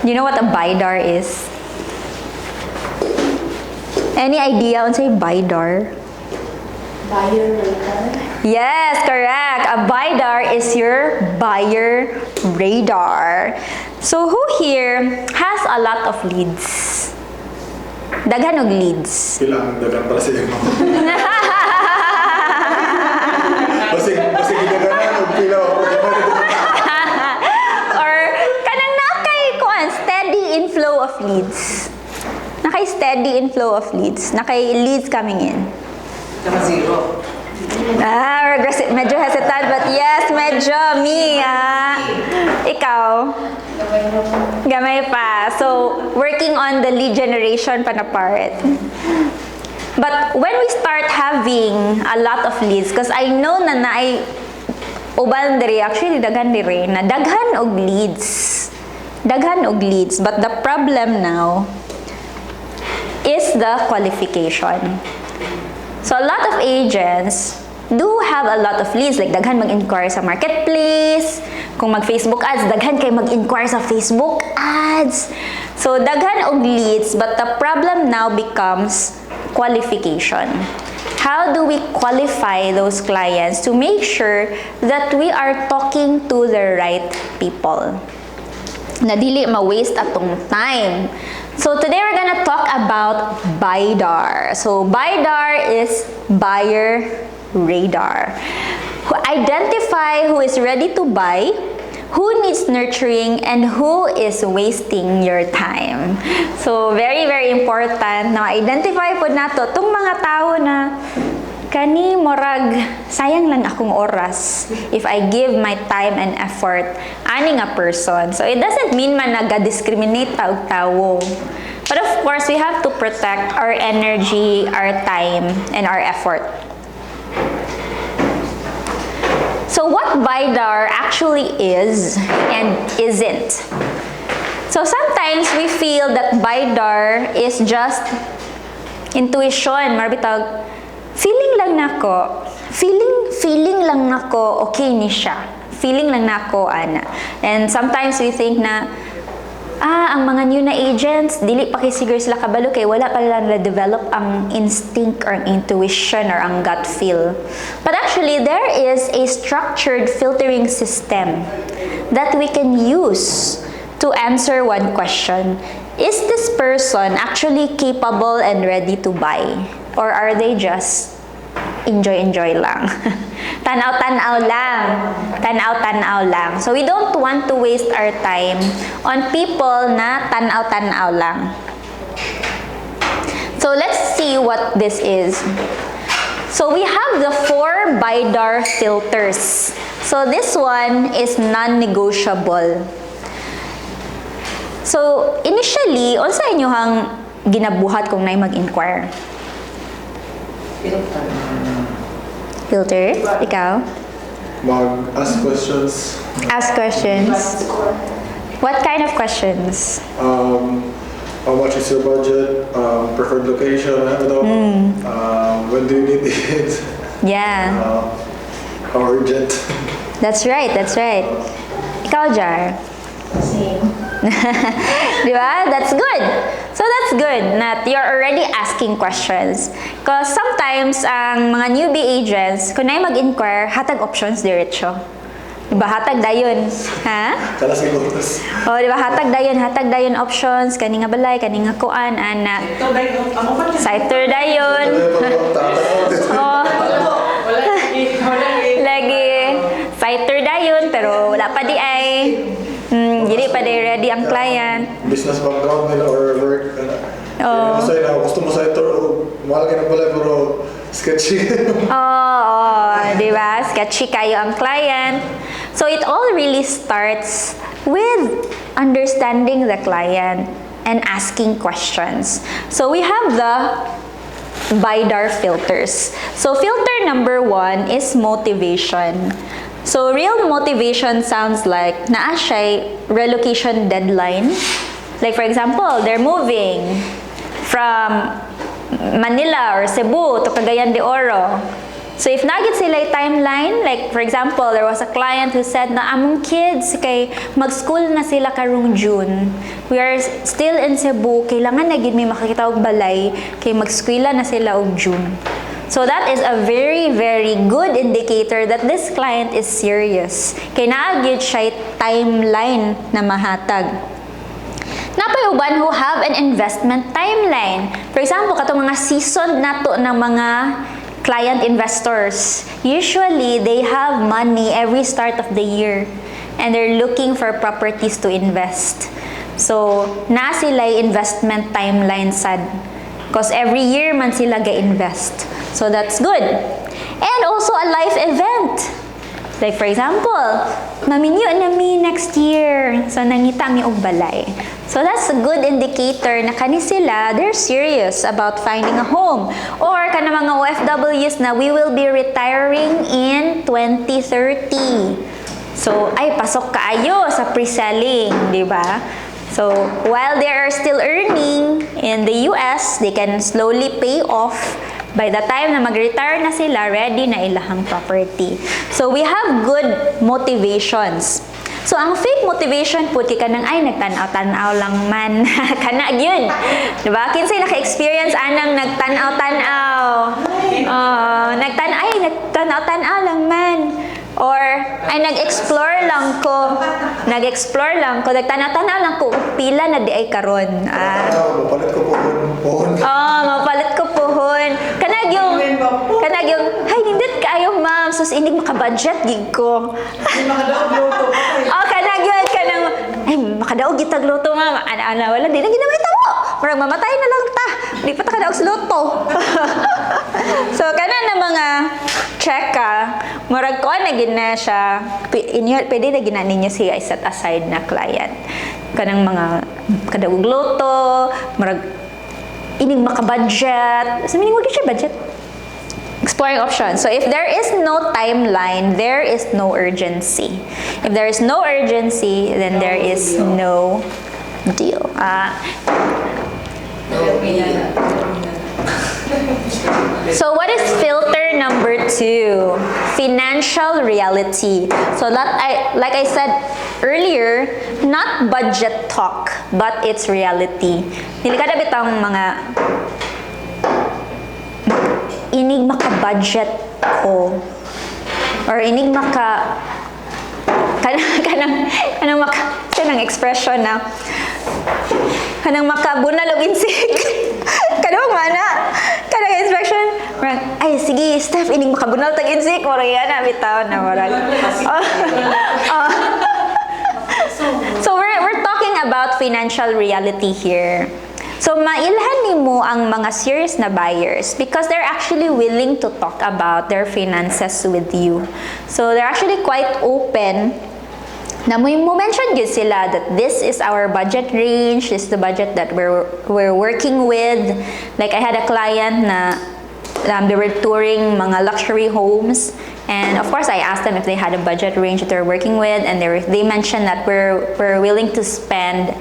You know what a Buydar is? Any idea on say Buydar? Buyer radar? Yes, correct. A Buydar is your buyer radar. So who here has a lot of leads? Daghan og leads. Bilang dagang para sa iyo. Basig gidaganan og pila Or kanang nakay kuan steady inflow of leads. Nakay steady inflow of leads. Nakay leads coming in. Saka zero. Medyo hesitant, but yes, medyo me, Ikaw? Gamay pa. So, working on the lead generation pa na part. But when we start having a lot of leads, because I know na naay uban diri, actually daghan diri, na daghan og leads. Daghan og leads. But the problem now is the qualification. So, a lot of agents do have a lot of leads, like daghan mag-inquire sa marketplace, kung mag-Facebook ads, daghan kay mag-inquire sa Facebook ads. So, daghan og leads, but the problem now becomes qualification. How do we qualify those clients to make sure that we are talking to the right people? Na dili ma-waste atong time. So today we're gonna talk about Buydar. So Buydar is buyer radar. Identify who is ready to buy, who needs nurturing, and who is wasting your time. So very, very important na identify po nato tong mga tao na kani morag sayang lang akong oras if I give my time and effort ani nga person. So it doesn't mean man naga-discriminate ta og tawo. But of course, we have to protect our energy, our time, and our effort. So what Buydar actually is and isn't. So sometimes we feel that Buydar is just intuition, marbitag feeling lang nako, feeling lang nako okay ni siya. Feeling lang nako ana. And sometimes we think na ang mga new na agents dili pa kay siguro sila kabalo kay wala pa nila develop ang instinct or ang intuition or ang gut feel. But actually there is a structured filtering system that we can use to answer one question. Is this person actually capable and ready to buy? Or are they just enjoy lang? Tanaw-tanaw lang. Tanaw-tanaw lang. So we don't want to waste our time on people na tanaw-tanaw lang. So let's see what this is. So we have the 4 Buydar filters. So this one is non-negotiable. So initially, unsa inyohang ginabuhat kung nay mag-inquire? Filter? Ikaw? Mag-ask questions. Ask questions. What kind of questions? How much is your budget? Preferred location? When do you need it? Yeah. How urgent? That's right, that's right. Ikaw, Jar? Same. Diba? That's good. So that's good that you're already asking questions. Because sometimes, ang mga newbie agents, kung na mag-inquire, hatag options diretso. Diba? Hatag dayon. Ha? Kala sa oras. O, diba? Hatag dayon options. Kani nga balay, kani nga kuan, ana. Siter dayon. Oh. Lagi. Siter dayon, pero wala pa di ay. Dili pa di ready ang client. Business background nila or work. Oh. Masaya na, gusto mo sa ito, mahal ka na pala, pero sketchy. Di ba? Sketchy kayo ang client. So it all really starts with understanding the client and asking questions. So we have the Buydar filters. So filter number 1 is motivation. So real motivation sounds like naa siya'y relocation deadline. Like for example, they're moving from Manila or Cebu to Cagayan de Oro. So if nagit sila timeline, like for example, there was a client who said na among kids kay mag-school na sila karong June. We are still in Cebu, kailangan na gid may makakita og balay kay mag-eskwela na sila og June. So that is a very, very good indicator that this client is serious. Kay naa gyud siya timeline na mahatag. Napay uban who have an investment timeline. For example, katong mga seasoned nato ng mga client investors. Usually, they have money every start of the year and they're looking for properties to invest. So, na sila investment timeline sad. Because every year man sila ga-invest. So, that's good. And also a life event. Like for example, maminyo na mi next year. So, nangita mi og balay. So, that's a good indicator na kani sila, they're serious about finding a home. Or, kana mga OFWs na we will be retiring in 2030. So, ay, pasok kaayo sa pre-selling, di ba? So, while they are still earning in the US, they can slowly pay off. By the time na mag-retire na sila, ready na ilahang property. So, we have good motivations. So, ang fake motivation po, kika nang ay, nagtanaw-tanaw lang man. Kana yun. Diba? Kinsay naka-experience anang nagtanaw-tanaw. Nagtanaw-tanaw lang man. Or, ay, nag-explore lang ko. Nagtanaw-tanaw lang ko. Pila na di ay karon. Mapalit ko pohon. Mapalit ko pohon. Kanag yung, hay, nindit kaayo, ma'am. Sus, hindi makabudget, gig ko. Ay, makadaog gitag luto, ma'am. Ana, wala, di na ginamit mo. Marang mamatay na lang ta. Di pa ta kadaog sa luto. So, kana na mga check murag ko na gina siya, pwede na gina ninyo siya set aside na client. Kanang mga kadaog luto, murag ining makabudget. So, meaning, wag siya budget. Exploring options. So, if there is no timeline, there is no urgency. If there is no urgency, then there is no deal. So, what is filter number 2? Financial reality. So, like I said earlier, not budget talk, but it's reality. Nilikada bitang mga inig maka-budget ko or inig kanang expression na kanang makabunal og insik kanang mana kanang expression ay sige Steph inig makabunal tag insik mura yan na bitaw na murag so we're talking about financial reality here. So, mailhan nimo ang mga serious na buyers because they're actually willing to talk about their finances with you. So, they're actually quite open na mo mention yun sila that this is our budget range, this is the budget that we're working with. Like, I had a client na they were touring mga luxury homes. And of course, I asked them if they had a budget range that they're working with. And they mentioned that we're willing to spend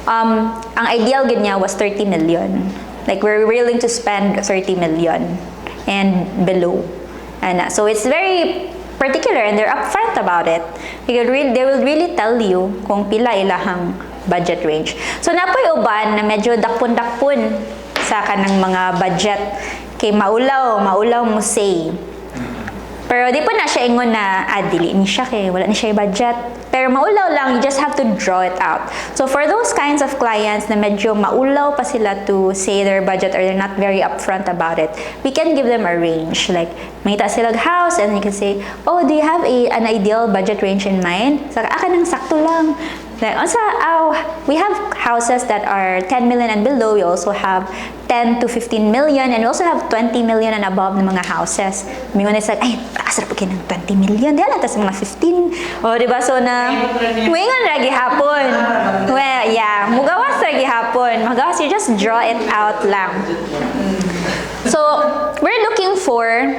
ang ideal gid niya was 30 million. Like, we're willing to spend 30 million and below. And so it's very particular and they're upfront about it. They will really tell you kung pila ilahang budget range. So, napoy uban na medyo dakpon-dakpon sa kanang mga budget kay maulaw mo say. Pero di po na siya ingon na, dili ni siya kay wala ni siya budget. Pero maulaw lang, you just have to draw it out. So for those kinds of clients na medyo maulaw pa sila to say their budget or they're not very upfront about it, we can give them a range. Like, mangita sila house and you can say, oh, do you have an ideal budget range in mind? Saka, nang sakto lang. Like, we have houses that are 10 million and below. We also have 10 to 15 million and we also have 20 million and above na mga houses. Mingon is like, ay, asar po kayo ng 20 million. Diyan natas mga 15. O, diba? So na, wingon lagi hapon. Well, yeah, mugawas lagi hapon. Mugawas, you just draw it out lang. So, we're looking for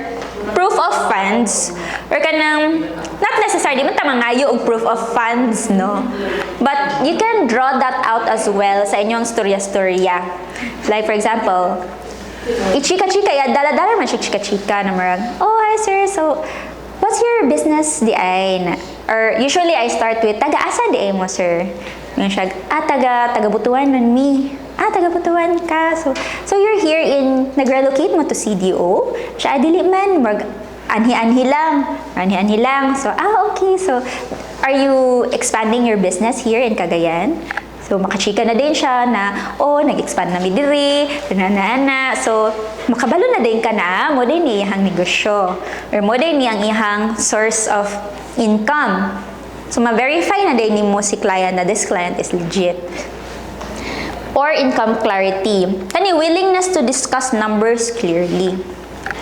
proof of funds or kanang not necessarily man tamang ngayo og proof of funds, no, but you can draw that out as well sa inyong storya. Like for example, i-chika-chika, dala-dala man siya chika-chika na marag, oh, hi sir, so, what's your business di ay? Or usually I start with, taga-asa di ay mo sir? Yung siya, taga-butuan man mi. Taga-butuan ka. So you're here in, nag-relocate mo to CDO? Siya, dili man, anhi-anhi lang. So, okay. So, are you expanding your business here in Cagayan? So, makachika na din siya na, nag-expand na mi diri, na. So, makabalo na din ka na, mo din iyang negosyo. Or mo din ang iyang source of income. So, ma-verify na din ni mo si client na this client is legit. Or income clarity. Kani willingness to discuss numbers clearly.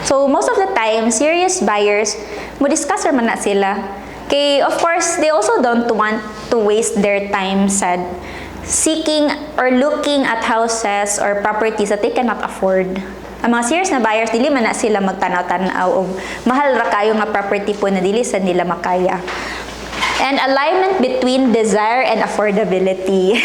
So, most of the time, serious buyers, mo discuss man na sila. Okay, of course, they also don't want to waste their time sa seeking or looking at houses or properties that they cannot afford. Ang mga serious na buyers, dili man na sila magtanaw-tanaw o mahal ra kayo nga property po na dili sa nila makaya. And alignment between desire and affordability.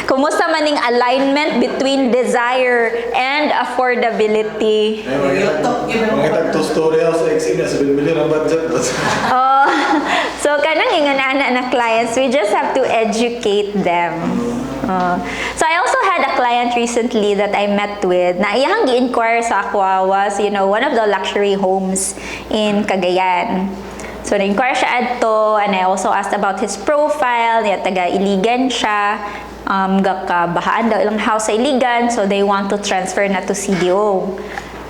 Kumusta maning alignment between desire and affordability? Mga two-story house, exceed na 7 million ang budget. So kanang ingon na clients, we just have to educate them. So I also had a client recently that I met with na iyang gi-inquire sa ako was, one of the luxury homes in Cagayan. So, na-inquire siya adto, and I also asked about his profile, niya taga-Iligan siya, gakabahaan daw ilang house sa Iligan, so they want to transfer na to CDO.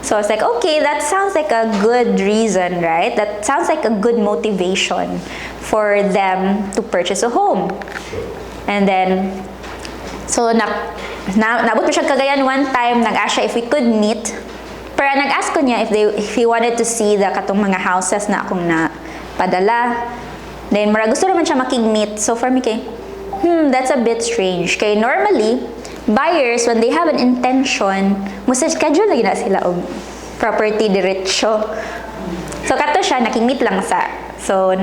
So, I was like, okay, that sounds like a good reason, right? That sounds like a good motivation for them to purchase a home. And then, so, naabot mo siya Cagayan one time, nag-ask siya if we could meet, pero nag-ask ko niya if he wanted to see the katong mga houses na akong padala. Then, gusto naman siya makig-meet. So, for me, that's a bit strange. Kaya normally, buyers, when they have an intention, musa-schedule lagi na sila og property diretso. So, kato siya, nakig-meet lang sa. So,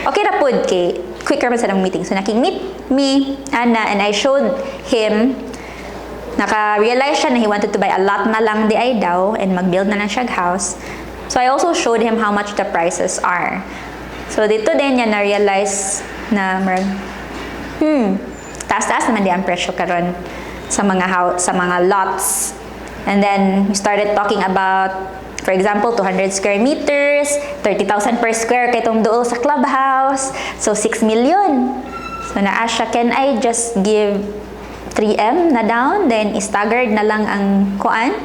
okay na po, kay quicker man sa ng meeting. So, nakig-meet me, Anna, and I showed him, naka-realize siya na he wanted to buy a lot na lang di ay daw, and mag-build na lang siya house. So, I also showed him how much the prices are. So, dito din niya na-realize na, taas-taas naman di ang presyo karon sa mga lots. And then, we started talking about, for example, 200 square meters, 30,000 per square kay itong dool sa clubhouse. So, 6 million. So, na-ask siya, can I just give 3M na down, then staggered na lang ang kuan?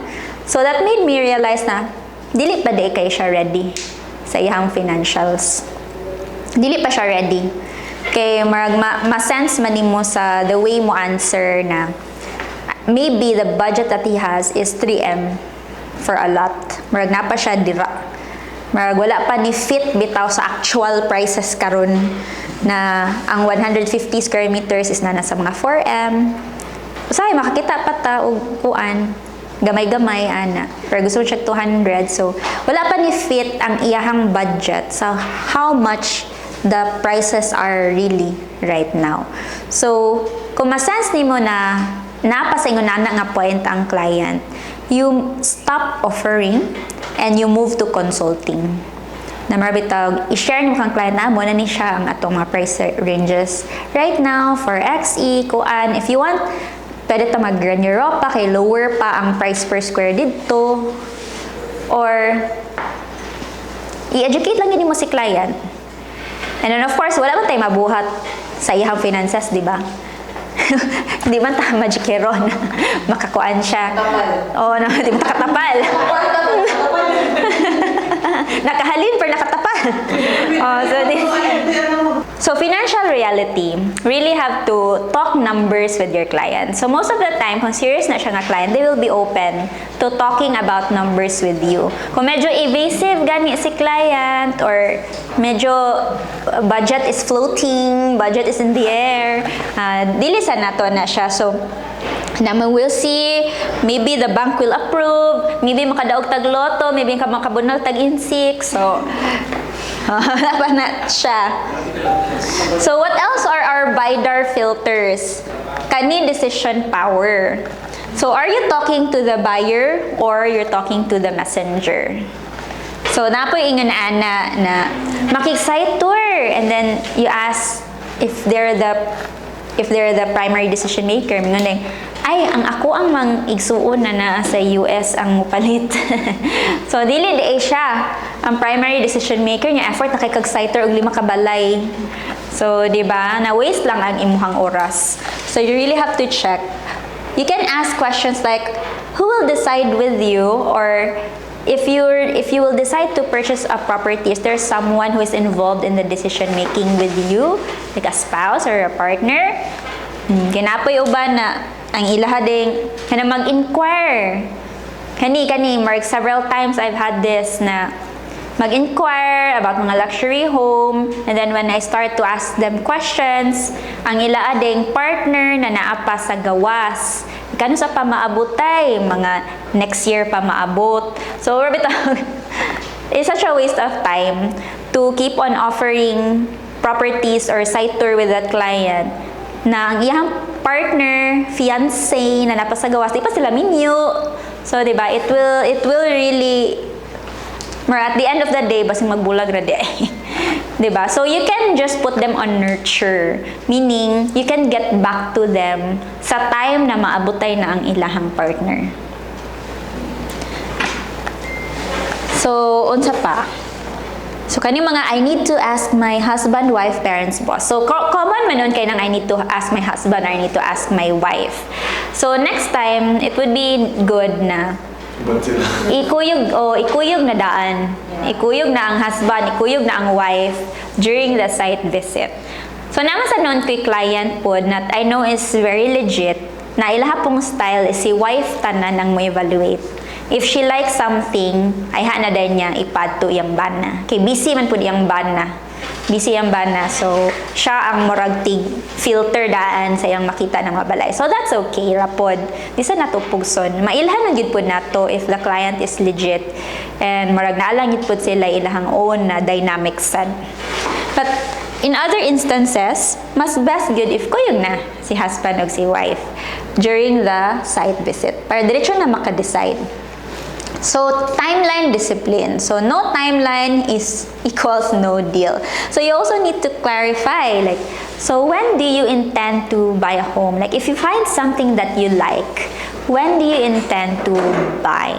So, that made me realize na, dili pa di kay siya ready sa iyang financials. Dili pa siya ready. Kay ma-sense man nimo sa the way mo answer na maybe the budget that he has is 3M for a lot. Na pa siya dira. Wala pa ni fit bitaw sa actual prices karon na ang 150 square meters is na nasa mga 4M. Usahay makakita pa ta og kuan gamay-gamay ana. Pero gusto siya 200. So, wala pa ni fit ang iyahang budget sa how much the prices are really right now. So, kung masense nimo na napa sa ingon nana nga point ang client, you stop offering and you move to consulting. Na marbitaw, i-share mo kang client na mo na ni siya ang atong mga price ranges right now for XE, kuan. If you want, pwede ta mag-run Europa kay lower pa ang price per square dito. Or i-educate lang yun mo si client. And then of course, wala man tayo mabuhat sa iyang finances, di ba? Hindi man ta magikeron. Makakuan siya. Oo, di mo takatapal. Nakahalin pero nakatapal. So financial reality, really have to talk numbers with your client. So most of the time, kung serious na siya nga client, they will be open to talking about numbers with you. Kung medyo evasive gani si client or medyo budget is floating, budget is in the air, dili sa nato na siya. So naman we'll see, maybe the bank will approve, maybe makadaog tag loto, maybe makabunal tag insik. So pa na siya. So what else are our Buydar filters? Kani decision power. So are you talking to the buyer or you're talking to the messenger? So na po ingon ana na makig-site tour, and then you ask if they're the primary decision maker. Mingon ay ang ako ang mang igsuon na sa US ang mupalit. So dili di siya ang primary decision maker niya, effort na kay kag-site tour og 5 ka balay. So di ba na waste lang ang imuhang oras. So you really have to check. You can ask questions like, who will decide with you, or if you will decide to purchase a property, is there someone who is involved in the decision making with you, like a spouse or a partner? Kinapoy uban na ang ilaha ding kana mag-inquire. Kani Mark, several times I've had this na mag-inquire about mga luxury home, and then when I start to ask them questions, ang ila ading partner na naapa sa gawas. Kano sa pa maabutay, mga next year pa maabot. So, it's such a waste of time to keep on offering properties or site tour with that client na ang iyang partner, fiancé na napa sa gawas, di pa sila minyo. So, di ba, it will really at the end of the day, basing magbulag na di. Diba? So, you can just put them on nurture. Meaning, you can get back to them sa time na maabutay na ang ilahang partner. So, unsa pa? So, kani mga I need to ask my husband, wife, parents, boss. So, common man nun kay nang I need to ask my husband or I need to ask my wife. So, next time, it would be good na ikuyog na daan. Ikuyog na ang husband, ikuyog na ang wife during the site visit. So naman sa non-quick client po that I know is very legit, na ilaha pong style is si wife tanan ang mo evaluate. If she likes something, ay hana din niya ipad to iyang bana. Kay busy man po iyang bana. Busy ang bana. So, siya ang murag tig filter daan sa iyang makita ng mabalay. So, that's okay, rapod. Di sa natupugson. Mailhan na gid po nato if the client is legit. And murag naalang gid po sila ilahang own na dynamic sad. But, in other instances, mas best good if kuyog na si husband o si wife during the site visit. Para diretso na maka-decide. So, timeline discipline. So, no timeline is equals no deal. So, you also need to clarify, like, so when do you intend to buy a home? Like, if you find something that you like, when do you intend to buy?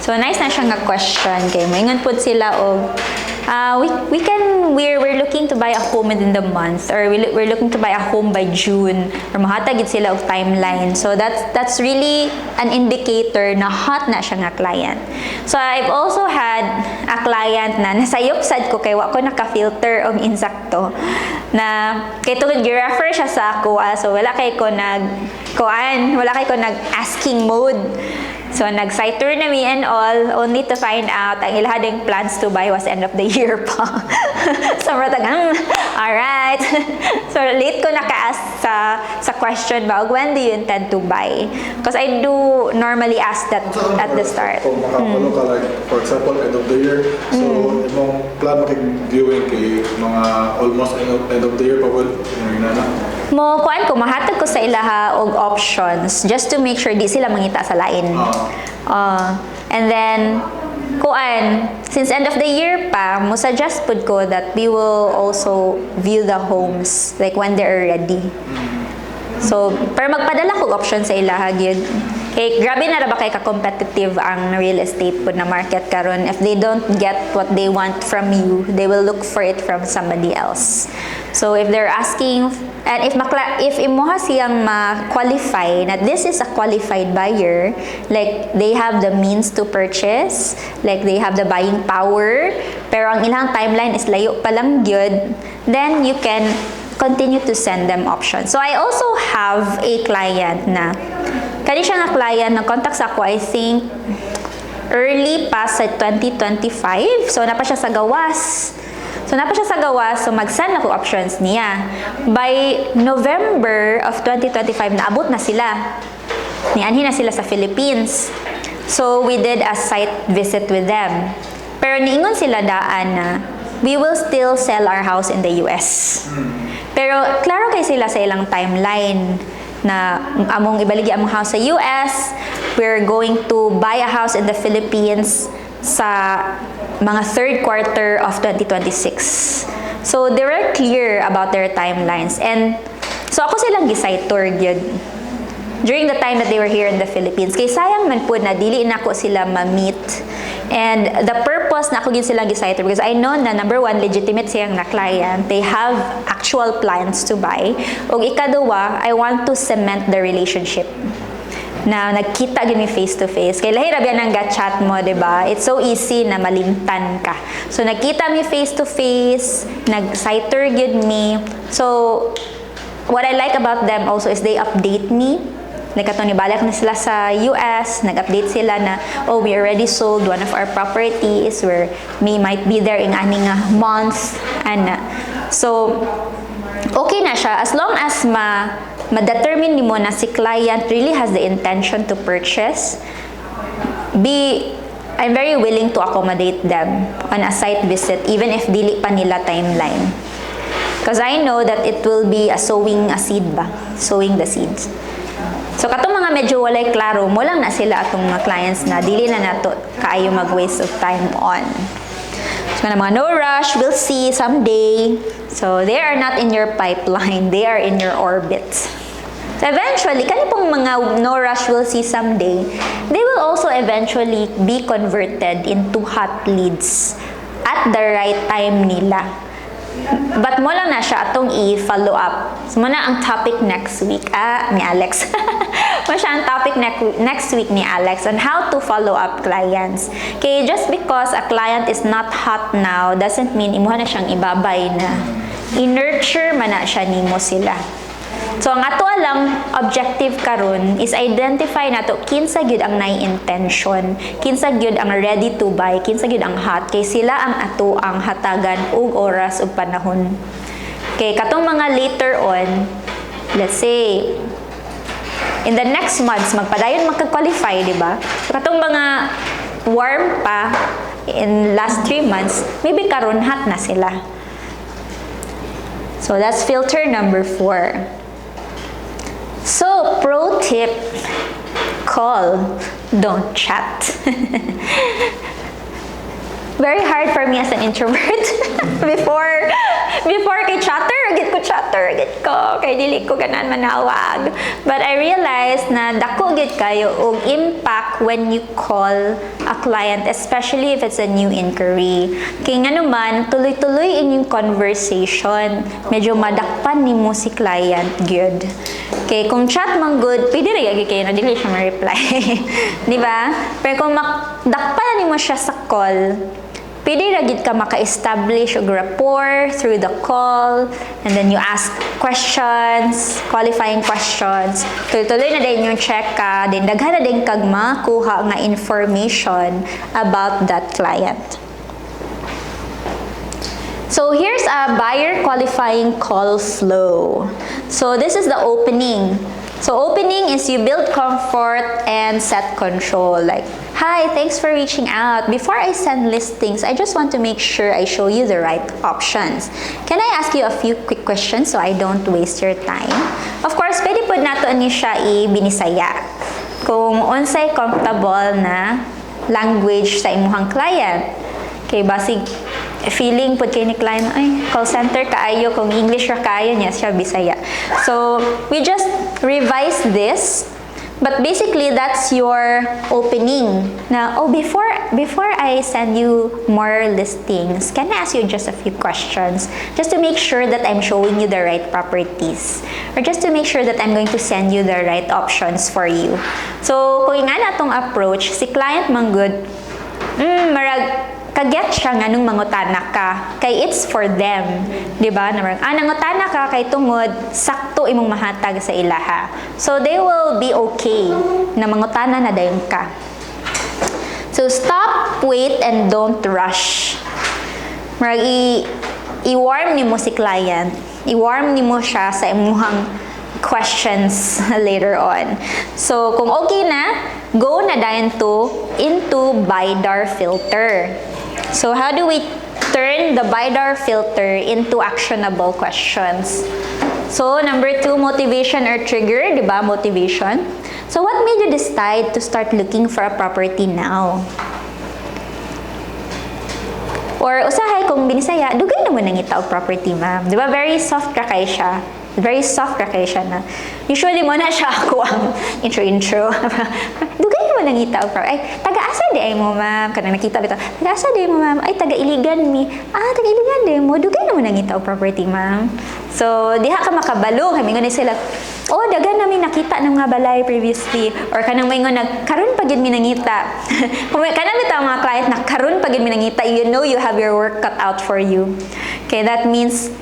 So, nice na siya nga question. Kay moingon pud sila og we're looking to buy a home within the month, or we're looking to buy a home by June, or mahatag gid sila og timeline. So that's really an indicator na hot na siya nga client. So I've also had a client na nasayop sad ko kay wa ko naka-filter og insakto na kay tungod gi-refer siya sa ako, so wala kay ko nag asking mode. So, nag-site tour na me and all, only to find out ang ilahading plans to buy was end of the year pa. So, alright. So, late ko naka-ask sa question ba, when do you intend to buy? Because I do normally ask that at the start. Kung makapalo ka, like, for example, end of the year, so, imong plan makig-viewing kay mga almost end of the year pa, well, Mo kuan ko mahatag ko sa ilaha og options just to make sure di sila mangita sa lain. And then kuan, since end of the year pa, mo suggest pud ko that we will also view the homes like when they're ready. So, pero magpadala ko option sa ilaha gyud. Kay grabe na ra ba kay ka-competitive ang real estate pud na market karon. If they don't get what they want from you, they will look for it from somebody else. So if they're asking, and if imuha siyang ma-qualify na this is a qualified buyer, like they have the means to purchase, like they have the buying power, pero ang ilang timeline is layo pa lang gyud, then you can continue to send them options. So I also have a client na kani siya nga client, nag-contact sa ako, I think early pa sa 2025. So napa siya sa gawas. So mag-send ako options niya. By November of 2025, naabot na sila. Nianhin na sila sa Philippines. So we did a site visit with them. Pero niingon sila daan na we will still sell our house in the US. Pero klaro kay sila sa ilang timeline. na among ibaligi among house sa US. We're going to buy a house in the Philippines sa mga third quarter of 2026. So they were clear about their timelines. And so ako silang gisay tour gyud during the time that they were here in the Philippines. Kay sayang man po na dili na ko sila ma-meet. And the purpose na ako gid silang gisay tour because I know na number one, legitimate siyang na client. They have actual plans to buy. Og ikaduwa, I want to cement the relationship. Na nagkita gini face to face. Kay lahi rabi nang chat mo, 'di ba? It's so easy na malimtan ka. So nagkita mi face to face, nag-sighter gyud mi. So what I like about them also is they update me. Like atong nibalik na sila sa US, nag-update sila na, oh, we already sold one of our properties where we might be there in aning months. And so, okay na siya. As long as ma-determine ni mo na si client really has the intention to purchase, I'm very willing to accommodate them on a site visit even if dili pa nila timeline. Because I know that it will be sowing the seeds. So katong mga medyo walay klaro mo lang na sila atong mga clients na dili na nato kaayo mag-waste of time on. So mga no rush, we'll see someday. So they are not in your pipeline, they are in your orbit. So eventually, kani pong mga no rush will see someday, they will also eventually be converted into hot leads at the right time nila. But mo lang na siya atong i-follow up. So mo na ang topic next week ni Alex. Mo siya ang topic next week ni Alex on how to follow up clients. Okay, just because a client is not hot now doesn't mean imuha na siyang ibabay na. I-nurture man na siya nimo sila. So ang ato lang objective karon is identify nato kinsa gyud ang nay intention, kinsa gyud ang ready to buy, kinsa gyud ang hot kay sila ang ato ang hatagan og oras ug panahon. Kay katong mga later on, let's say in the next months magpadayon magka-qualify, di ba? So katong mga warm pa in last 3 months, maybe karon hot na sila. So that's filter number 4. So, pro tip, call, don't chat. Very hard for me as an introvert before kay chatter git ko kay dili ko ganan manawag. But I realized na dako gid kayo og impact when you call a client, especially if it's a new inquiry. Kay ngano man tuloy-tuloy inyong conversation, medyo madakpan nimo si client gyud. Kay kung chat man good, pwede ra gyud kayo na dili siya ma-reply. Di ba? Pero kung dakpan nimo siya sa call, pwede ra gid ka maka-establish og rapport through the call, and then you ask questions, qualifying questions. Tuloy-tuloy na din yung check ka, then daghan na din kag makuha nga information about that client. So here's a buyer qualifying call flow. So this is the opening. So opening is you build comfort and set control. Like, hi, thanks for reaching out. Before I send listings, I just want to make sure I show you the right options. Can I ask you a few quick questions so I don't waste your time? Of course, pwede po nato ni siya i-binisaya. Kung unsay comfortable na language sa imuhang client. Kay basig feeling pud kay ni client, ay, call center kaayo, kung English ra kaayo niya siya Bisaya. So, we just revise this, but basically that's your opening. Na, oh, before I send you more listings, can I ask you just a few questions just to make sure that I'm showing you the right properties, or just to make sure that I'm going to send you the right options for you. So, kung nga natong approach, si client man good, marag kaget siya nga nung mangutana ka kay it's for them, di ba? Nangutana ka kay tungod sakto imong mahatag sa ilaha, so they will be okay na mangutana na dayon ka. So stop, wait, and don't rush. Marag i-warm nimo si client, i-warm nimo siya sa imuhang questions later on. So kung okay na, go na dayon into Buydar filter. So how do we turn the Buydar filter into actionable questions? So, number 2, motivation or trigger, di ba? Motivation. So, what made you decide to start looking for a property now? Or, usahay kung binisaya, dugay na mo nang itaw property, ma'am. Di ba? Very soft ka kay siya. Very soft ka kay siya na. Usually mo na siya ako ang intro. Dugay mo nang itaw property. Ay, taga-asa di ay mo, ma'am. Kanang nakita bitaw. Taga-asa di mo, ma'am. Ay, taga-iligan mi. Ah, taga-iligan di mo. Dugay na mo nang itaw property, ma'am. So, diha ka makabalo. Kami nga sila, oh, dagan namin nakita ng mga balay previously. Or kanang may nga karon pagid mi nangita. Kung kanang bitaw mga client na karon pagid mi nangita, you know you have your work cut out for you. Okay, that means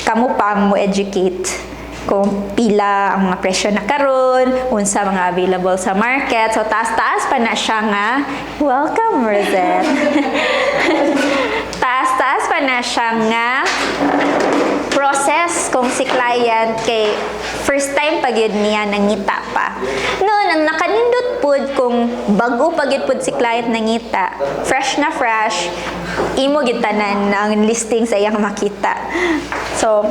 kamo pa mo educate kung pila ang mga presyo na karon, unsa mga available sa market. So taas-taas pa na siya nga. Welcome, Rosette. Taas-taas pa na siya nga process kung si client kay first time pagid niya nangita pa. Noon ang nakanindot pud kung bago pagid pud si client nangita, fresh na fresh, imo gid tanan ang listing sa iyang makita. So,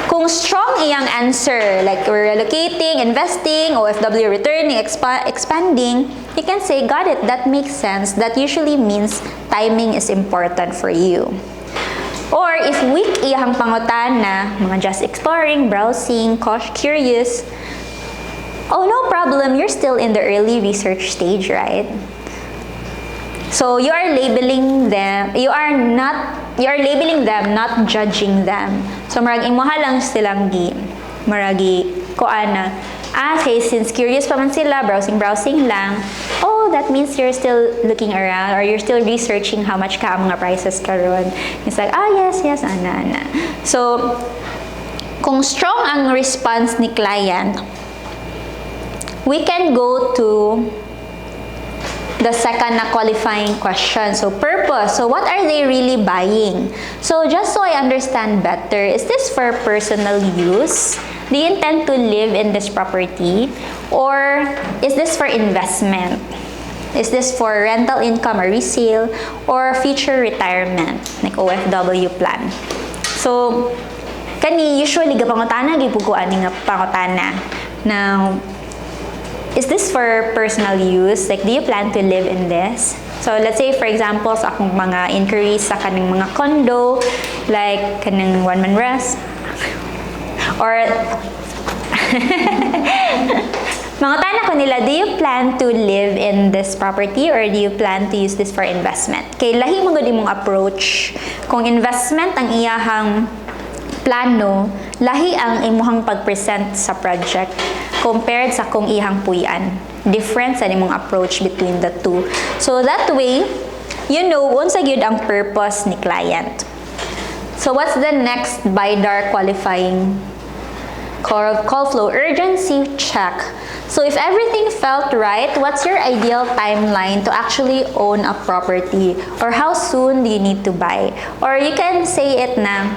kung strong iyang answer, like we're relocating, investing, OFW returning, expanding, you can say, got it, that makes sense. That usually means timing is important for you. Or if weak iyang pangutana, mga just exploring, browsing, curious, oh, no problem, you're still in the early research stage, right? So you are labeling them, you are labeling them, not judging them. So marag imuha lang silang maragi ko ana. Okay, since curious pa man sila, browsing lang. Oh, that means you're still looking around or you're still researching how much ka ang mga prices karon. It's like, yes, ana. So kung strong ang response ni client, we can go to the second na qualifying question. So, purpose. So, what are they really buying? So, just so I understand better, is this for personal use? Do you intend to live in this property? Or is this for investment? Is this for rental income or resale? Or future retirement? Like OFW plan. So, kani usually gapangutana gipuguan ni nga pangutana. Now, is this for personal use? Like, do you plan to live in this? So, let's say, for example, sa akong mga inquiries sa kaning mga condo, like, kanang one-man rest, or, mga tana ko nila, do you plan to live in this property or do you plan to use this for investment? Kay lahi mo gud imong approach. Kung investment ang iyahang plano, lahi ang imuhang pag-present sa project compared sa kung ihang puyan. Difference sa nimong approach between the two. So that way, you know unsa gyud ang purpose ni client. So what's the next Buydar qualifying call flow? Urgency check. So if everything felt right, what's your ideal timeline to actually own a property? Or how soon do you need to buy? Or you can say it na,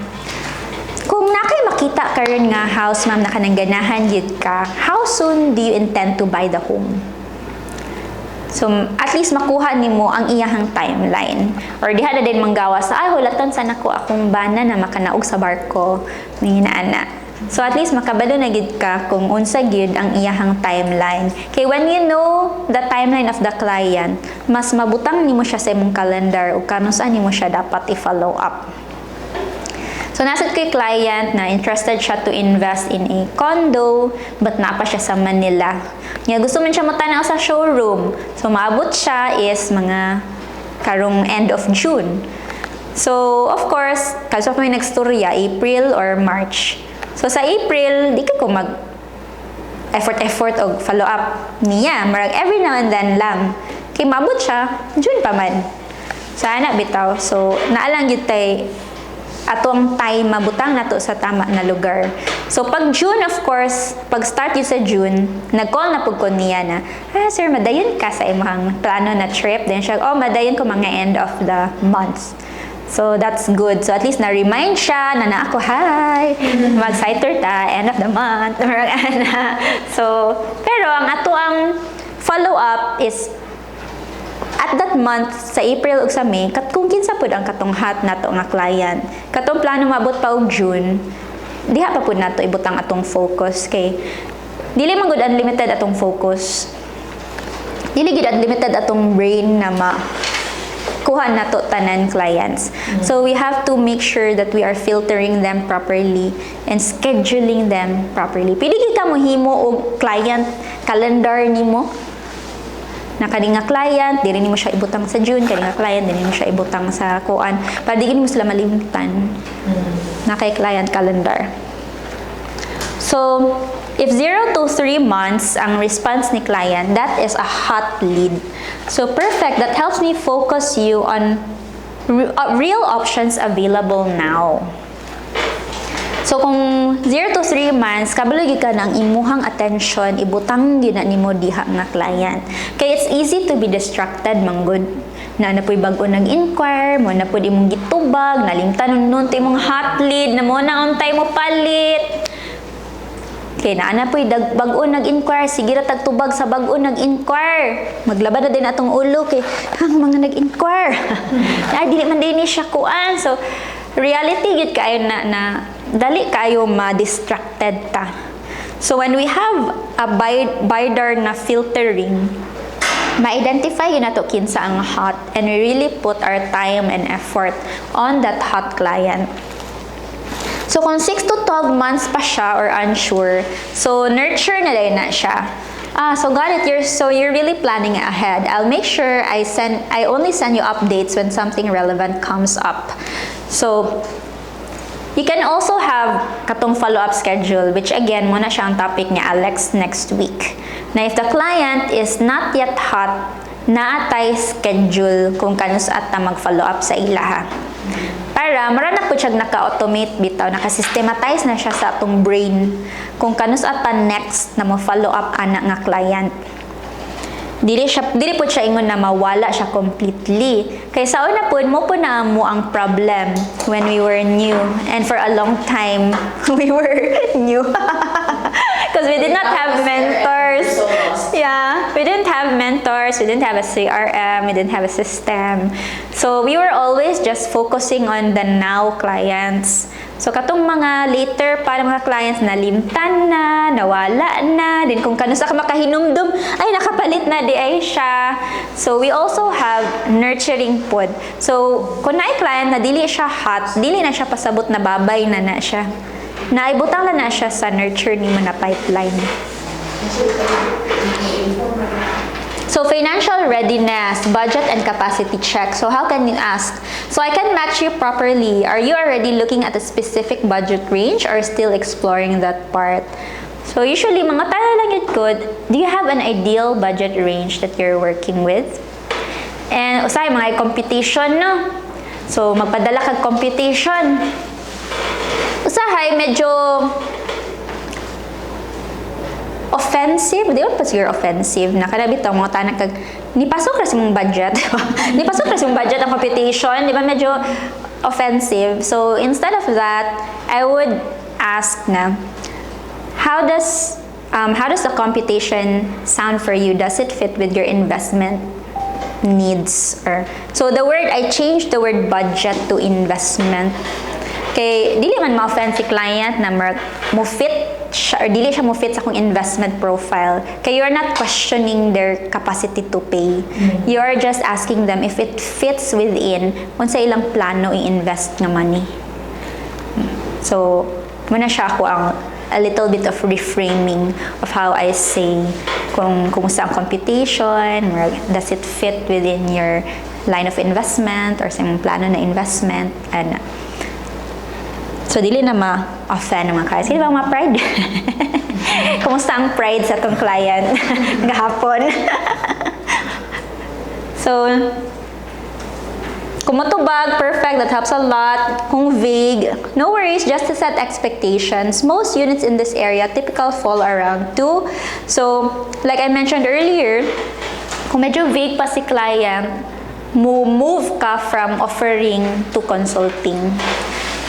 kung nakay makita karon nga house, ma'am, na kanang ganahan yun ka, how soon do you intend to buy the home? So, at least makuha nimo ang iyahang timeline. Or diha na din manggawa sa, hulatan sana ko akong bana na makanaog sa barko, may inaana. So, at least makabalo na gid ka kung unsa gyud ang iyahang timeline. Kay when you know the timeline of the client, mas mabutang nimo siya sa imong calendar o kanus nimo siya dapat i-follow up. So, nasad ko'y client na interested siya to invest in a condo, but napa siya sa Manila. Nga gusto man siya matanaw sa showroom. So, maabot siya is mga karong end of June. So, of course, kaso may nagstorya, April or March. So, sa April, di ko effort o follow up niya. Marag every now and then lang. Kay maabot siya, June pa man. Sana bitaw. So, naalang yun tayo atong time mabutang nato sa tama na lugar. So pag June, of course, pag start yun sa June, nag-call na pud ko niya na, sir, madayon ka sa imong plano na trip. Then siya, madayon ko mga end of the month. So that's good. So at least na-remind siya na ako, hi, mag-site ta, end of the month. So, pero ang ato ang follow-up is at that month, sa April ug sa May, kung kinsa pud ang katong hot nato nga client. Katong plano maabot pa og June, diha pa pud nato ibutang atong focus kay dili man gud unlimited atong focus. Dili gid unlimited atong brain na kuha nato tanan clients. So we have to make sure that we are filtering them properly and scheduling them properly. Pwede ka mo himo og client calendar nimo. Na kani nga client, dili nimo siya ibutang sa June, kani nga client dili nimo siya ibutang sa kuan para di mo sila malimtan. Na kay client calendar. So, if 0 to 3 months ang response ni client, that is a hot lead. So, perfect. That helps me focus you on real options available now. So, kung 0 to 3 months, kabalagi ka ng imuhang attention, ibutang gina nimo diha nga client. Kaya it's easy to be distracted, manggod. Na napoy bago nag-inquire, mo na pud imong gitubag, nalimtan nun to imong hot lead, na mo na untay mo palit. Okay, na po'y bago nag-inquire, sige ra tagtubag sa bago nag-inquire. Maglaba na din atong ulo kay ang mga nag-inquire. Ay, dili man din siya kuan. So, reality gid kayo na dali kayo ma-distracted ta. So, when we have a Buydar na filtering, ma-identify yun nato kinsa ang hot and we really put our time and effort on that hot client. So, kung 6 to 12 months pa siya or unsure, so nurture na din na siya. So got it. You're really planning ahead. I'll make sure I only send you updates when something relevant comes up. So, you can also have katong follow-up schedule, which again, muna siya ang topic ni Alex next week. Na if the client is not yet hot, naatay schedule kung kanus at ta mag-follow up sa ilaha. Para marana po siya naka-automate bitaw, naka-systematize na siya sa atong brain kung kanus at pa next na mo-follow up ana nga client. Dili po siya ingon na mawala siya completely. Kaya sa una po, mo po na mo ang problem when we were new. And for a long time, we were new. Because we did not have mentors. Yeah, we didn't have mentors. We didn't have a CRM. We didn't have a system. So we were always just focusing on the now clients. So katong mga later para mga clients nalimtan na, nawala na, din kung kanus ka makahinumdum, ay nakapalit na di ay siya. So we also have nurturing pod. So kung naay client na dili siya hot, dili na siya pasabot na babay na siya. Naibutang na siya sa nurture ni mo na pipeline. So, financial readiness, budget and capacity check. So, how can you ask? So, I can match you properly. Are you already looking at a specific budget range or still exploring that part? So, usually, mga tala lang yun good. Do you have an ideal budget range that you're working with? And, usay, mga computation, no? So, magpadala kag computation. Usahay, medyo offensive, di ba pa siguro offensive na kanabit ang mga tanang kag nipasok ra sa mong budget, nipasok ra sa mong budget ang computation, di ba medyo offensive. So instead of that, I would ask na how does the computation sound for you? Does it fit with your investment needs? Or so the word, I changed the word budget to investment. Kay dili man ma-offend si client na mo fit siya, or dili siya mo fit sa akong investment profile. Kay you're not questioning their capacity to pay. You're just asking them if it fits within kung sa ilang plano i-invest nga money. So, muna siya ako ang a little bit of reframing of how I say kung kumusta ang computation, or does it fit within your line of investment or sa imong plano na investment, and so, dili na ma-offend ng mga clients. Hindi ba ma-pride? Kumusta ang pride sa itong client? Gahapon. So, kung matubag, perfect. That helps a lot. Kung vague, no worries. Just to set expectations. Most units in this area, typical fall around 2. So, like I mentioned earlier, kung medyo vague pa si client, move ka from offering to consulting.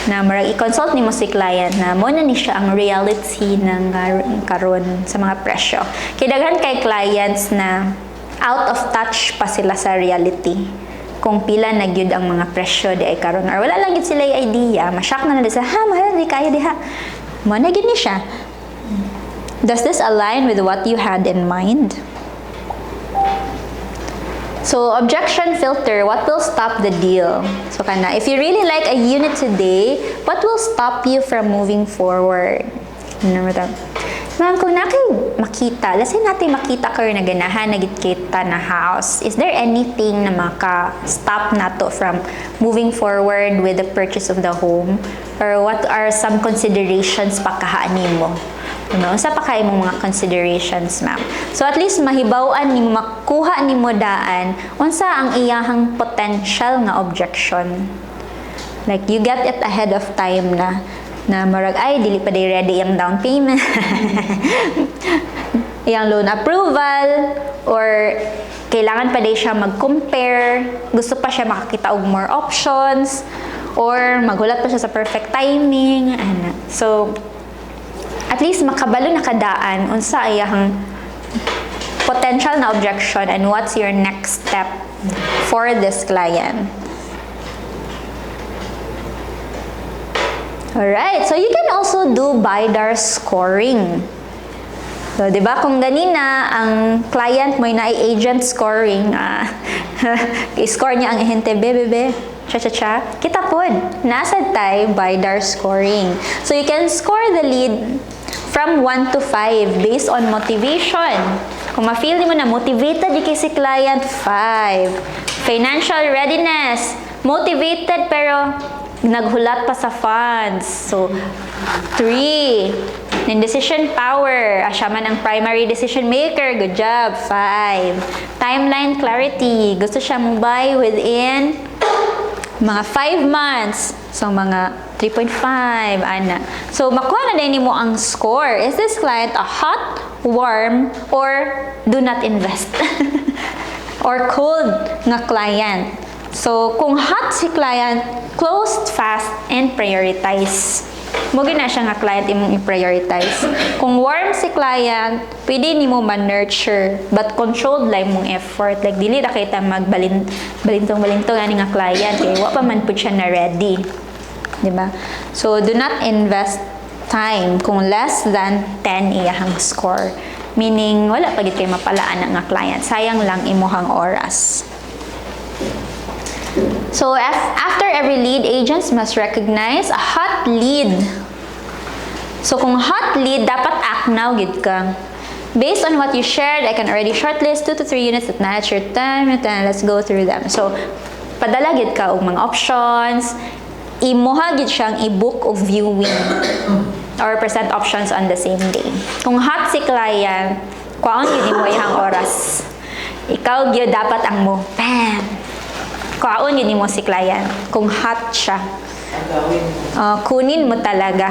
Na marag i-consult nimo si client na mo na ni siya ang reality ng karon sa mga presyo. Kay daghan kay clients na out of touch pa sila sa reality. Kung pila na gyud ang mga presyo di ay karon or wala lang gyud sila idea, ma-shock na nila sa mahal di kayo diha. Mo na gid ni siya. Does this align with what you had in mind? So, objection filter, what will stop the deal? So, kana, if you really like a unit today, what will stop you from moving forward? Ano ba? Ma'am, kung makita, let's say natin makita kayo na ganahan, nagkita na house, is there anything na maka-stop nato from moving forward with the purchase of the home? Or what are some considerations pagkahaanin mo? Ano, sa pa kayo mong mga considerations, ma'am. So, at least mahibawan ni makuha ni mo daan, unsa ang iyahang potential nga objection. Like, you get it ahead of time na marag, ay, dili pa day ready yung down payment. Yung loan approval, or kailangan pa day siya mag-compare, gusto pa siya makakita og more options, or maghulat pa siya sa perfect timing. Ano. So, at least makabalo na kadaan unsa iyang potential na objection and what's your next step for this client. Alright, so you can also do Buydar scoring. So, di ba, kung ganina ang client mo na agent scoring, i-score niya ang ahente, bebe, cha-cha-cha, kita pod, nasa tayo Buydar scoring. So, you can score the lead from 1 to 5 based on motivation. Kung ma-feel mo na motivated yung si client, 5. Financial readiness, motivated pero naghulat pa sa funds. So, 3. Then decision power, siya man ang primary decision maker, good job, 5. Timeline clarity, gusto siya mong buy within mga 5 months. So, mga 3.5, ana. So, makuha na din mo ang score. Is this client a hot, warm, or do not invest? Or cold nga client? So, kung hot si client, closed fast and prioritize. Mugi na siya nga client imong i-prioritize. Kung warm si client, pwede nimo ma-nurture but controlled lang mong effort. Like, dili na kita balintong-balintong ani nga client. Kaya wa pa man po siya na ready. Diba? So, do not invest time kung less than 10 iyahang score. Meaning, wala pa gid kay mapalaan nga client. Sayang lang imuhang oras. So, after every lead, agents must recognize a hot lead. So, kung hot lead, dapat act now, gid ka. Based on what you shared, I can already shortlist 2 to 3 units at na. It's your time. Let's go through them. So, padala gid ka og mga options. Imuha gid siyang i-book o viewing or present options on the same day. Kung hot si client, kuhaan gid mo iyang oras. Ikaw gid dapat ang mo. Bam! Kuhaan yun mo si client. Kung hot siya. Kunin mo talaga.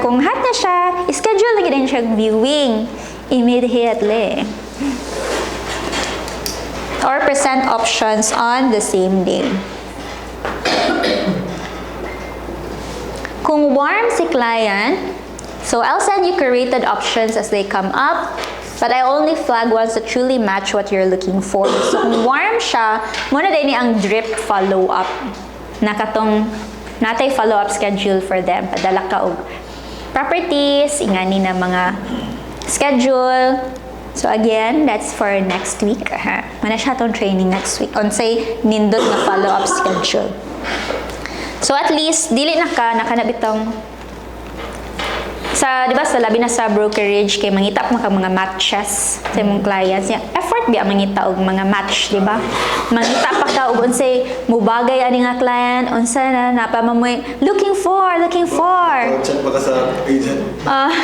Kung hot na siya, schedule na din siya viewing immediately. Or present options on the same day. Kung warm si client, so I'll send you curated options as they come up. But I only flag ones that truly match what you're looking for. So, kung warm siya, muna din ang drip follow-up. Natay follow-up schedule for them. Padala ka og properties, ingani na mga schedule. So, again, that's for next week. Mana siya itong training next week. On say, nindot na follow-up schedule. So, at least, dili nakanabitong di ba, sa labi na sa brokerage, kay mangita pa mga matches sa imong clients. Effort ba mangita og mga match, di ba? Mangita pa ka og unsay mubagay ani nga client, unsa na napamamoy looking for. Check ba ka sa agent?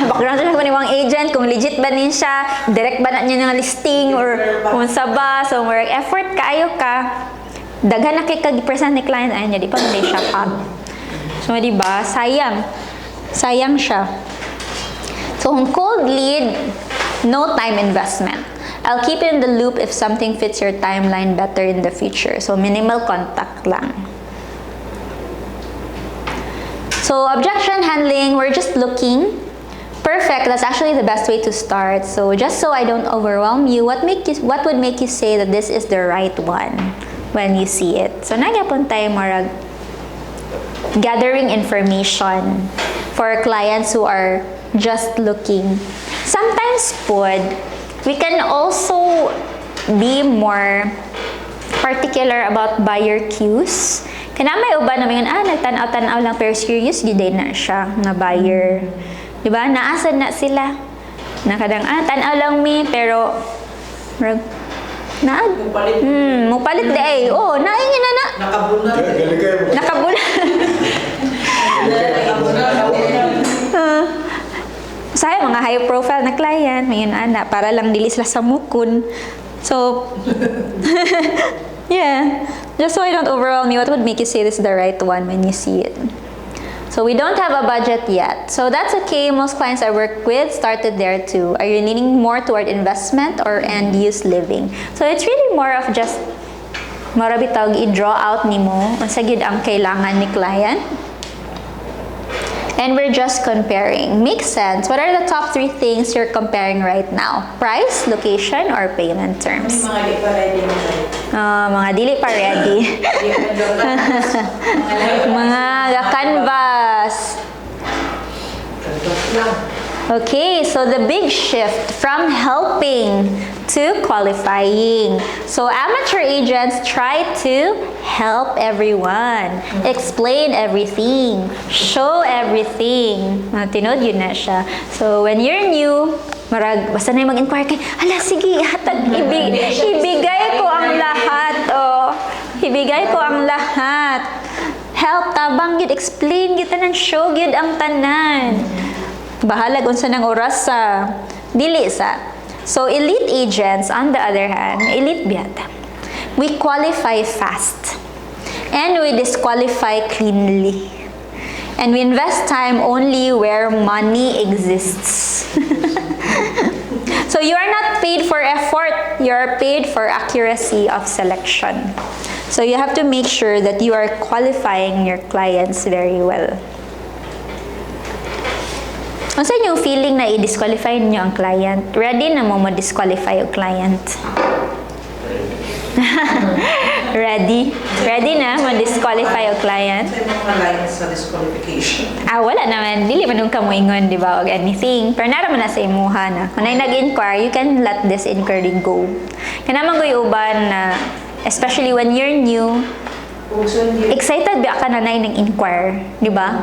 Background check ba ni wang agent kung legit ba nin siya, direct ba na niya nga listing or unsa ba. So, more effort kaayo ka. Daghan na kay kag-present ni client ay niya, di pa man siya hot. So, di ba? Sayang siya. So, kung cold lead, no time investment. I'll keep you in the loop if something fits your timeline better in the future. So, minimal contact lang. So, objection handling, we're just looking. Perfect, that's actually the best way to start. So, just so I don't overwhelm you, what would make you say that this is the right one when you see it? So, nagyapon tayo marag gathering information for clients who are just looking. Sometimes we can also be more particular about buyer cues. Kana may uban naman yun, nagtanaw-tanaw lang pero serious, giday na siya nga buyer. Diba? Naasan na sila. Nakadang, tanaw lang mi, pero mupalit di ay. Oh, naingin na. Nakabuna. Nakabula. Saya mga high profile na client, mayon para lang dili sila sa mukun. So, yeah. Just so I don't overwhelm you, what would make you say this is the right one when you see it? So we don't have a budget yet. So that's okay. Most clients I work with started there too. Are you leaning more toward investment or end-use living? So it's really more of just marabitag i-draw out nimo unsa gyud ang kailangan ni client. And we're just comparing. Makes sense. What are the top 3 things you're comparing right now? Price, location, or payment terms? Mga di pa ready na tayo. Mga dili pa ready. Mga canvas. Okay, so the big shift from helping to qualifying. So amateur agents try to help everyone, explain everything, show everything. Tinod yun na siya. So when you're new, basta na yung mag-inquire kay, sige, ibigay ko ang lahat. Oh, ibigay ko ang lahat. Help, tabang yun, explain yun tanan, show yun ang tanan. Bahalag unsa ng oras sa dili sa. So elite agents on the other hand, elite biyata. We qualify fast and we disqualify cleanly. And we invest time only where money exists. So you are not paid for effort, you are paid for accuracy of selection. So you have to make sure that you are qualifying your clients very well. Ano sa inyong feeling na i-disqualify niyo ang client? Ready na mo disqualify yung client? Ready? Ready na mo disqualify yung client? Sa mga lines sa disqualification. Wala naman. Dili man nung kamuingon, di ba? O anything. Pero naraman na sa imuha na. Kung nag-inquire, you can let this inquiry go. Kanaman ko yung uban na, especially when you're new, excited ba ka na ng inquire, di ba?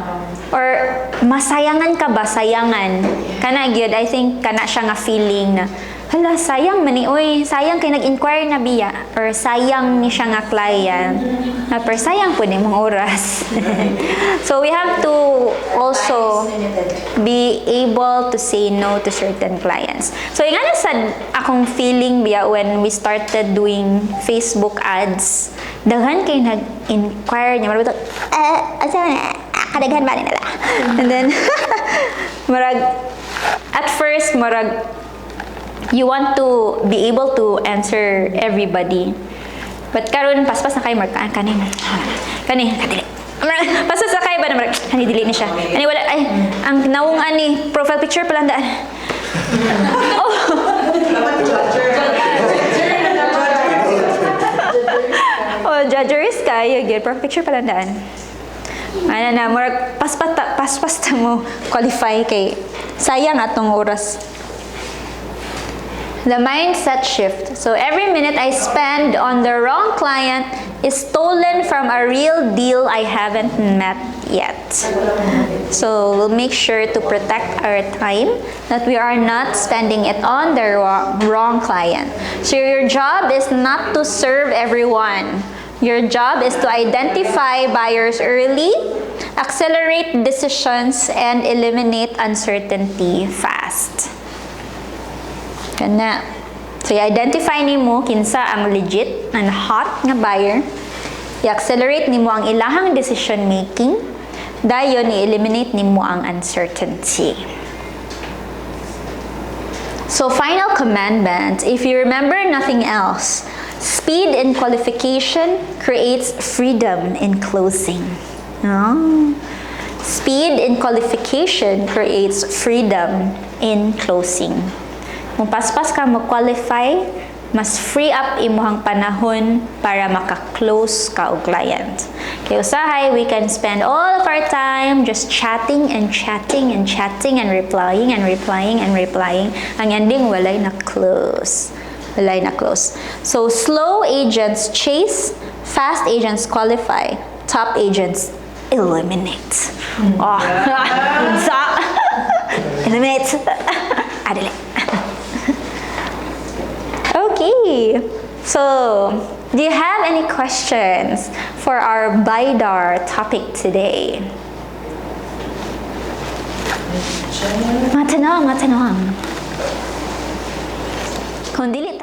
Or masayangan ka ba? Sayangan. Kana gyud, I think kana siya nga feeling na, hala, sayang man ni, oy, sayang kay nag-inquire na biya. Or sayang ni siya nga client. Pero sayang po ni mga oras. So we have to also be able to say no to certain clients. So yung sa akong feeling biya when we started doing Facebook ads, daghan kay nag-inquire niya. Marabito, kadaghan ba nila? And then, at first, you want to be able to answer everybody. But karon paspas na kayo, kanin, kadili. Paspas na kayo ba na, dili ni siya. Wala, ang naungan ni, profile picture pala daan. Oh! Oh, judgers kayo, profile picture pala daan. Paspas ta mo, qualify kay sayang atong oras. The mindset shift. So every minute I spend on the wrong client is stolen from a real deal I haven't met yet. So we'll make sure to protect our time, that we are not spending it on the wrong client. So your job is not to serve everyone. Your job is to identify buyers early, accelerate decisions, and eliminate uncertainty fast. Kana. So, i-identify nimo kinsa ang legit and hot nga buyer. I-accelerate nimo ang ilahang decision making. Dayon, i-eliminate nimo ang uncertainty. So, final commandment, if you remember nothing else, speed in qualification creates freedom in closing. No? Speed in qualification creates freedom in closing. Kung paspas ka mag-qualify, mas free up imuhang panahon para maka-close ka og client. Kay usahay, we can spend all of our time just chatting and chatting and chatting and replying and replying and replying. Ang ending, walay na close. Walay na close. So, slow agents chase, fast agents qualify, top agents eliminate. Oh. So, eliminate. Adili. Okay. So, do you have any questions for our Buydar topic today? Matanong. Kung dili